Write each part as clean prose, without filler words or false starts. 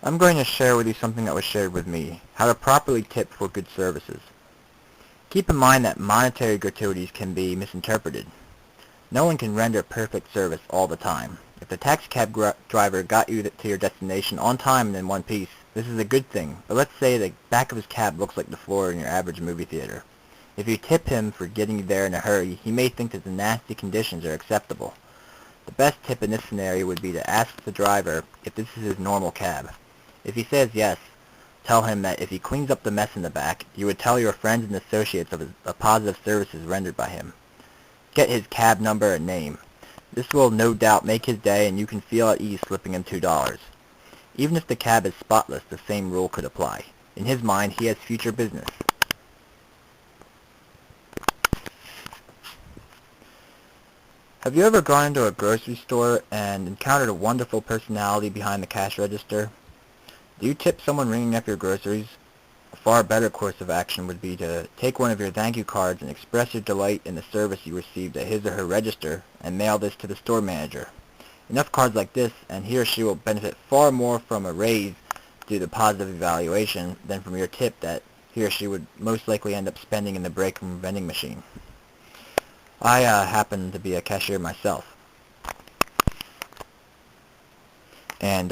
I'm going to share with you something that was shared with me, how to properly tip for good services. Keep in mind that monetary gratuities can be misinterpreted. No one can render perfect service all the time. If the taxi cab driver got you to your destination on time and in one piece, this is a good thing, but let's say the back of his cab looks like the floor in your average movie theater. If you tip him for getting you there in a hurry, he may think that the nasty conditions are acceptable. The best tip in this scenario would be to ask the driver if this is his normal cab. If he says yes, tell him that if he cleans up the mess in the back, you would tell your friends and associates of the positive services rendered by him. Get his cab number and name. This will no doubt make his day and you can feel at ease slipping him $2. Even if the cab is spotless, the same rule could apply. In his mind, he has future business. Have you ever gone into a grocery store and encountered a wonderful personality behind the cash register? Do you tip someone ringing up your groceries? A far better course of action would be to take one of your thank you cards and express your delight in the service you received at his or her register and mail this to the store manager. Enough cards like this and he or she will benefit far more from a raise due to positive evaluation than from your tip that he or she would most likely end up spending in the break room vending machine. I happen to be a cashier myself, and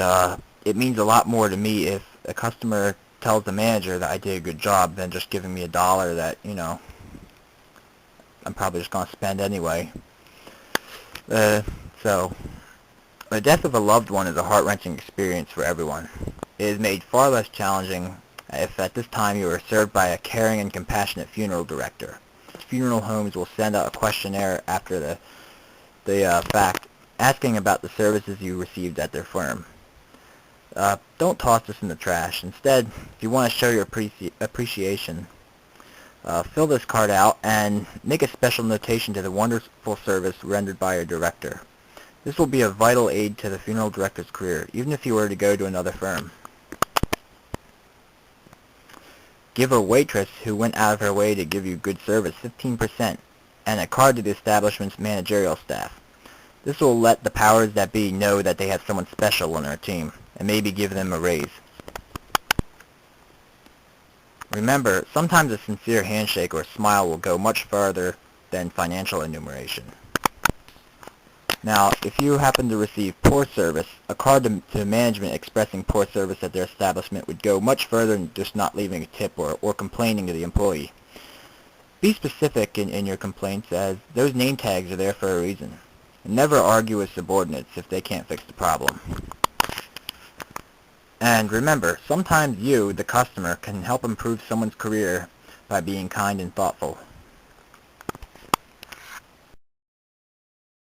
it means a lot more to me if a customer tells the manager that I did a good job than just giving me $1 that, I'm probably just going to spend anyway. So, the death of a loved one is a heart-wrenching experience for everyone. It is made far less challenging if at this time you are served by a caring and compassionate funeral director. Funeral homes will send out a questionnaire after the fact asking about the services you received at their firm. Don't toss this in the trash. Instead, if you want to show your appreciation, fill this card out and make a special notation to the wonderful service rendered by your director. This will be a vital aid to the funeral director's career, even if he were to go to another firm. Give a waitress who went out of her way to give you good service 15% and a card to the establishment's managerial staff. This will let the powers that be know that they have someone special on their team and maybe give them a raise. Remember, sometimes a sincere handshake or smile will go much farther than financial enumeration. Now, if you happen to receive poor service, a card to management expressing poor service at their establishment would go much further than just not leaving a tip or complaining to the employee. Be specific in your complaints, as those name tags are there for a reason. And never argue with subordinates if they can't fix the problem. And remember, sometimes you, the customer, can help improve someone's career by being kind and thoughtful.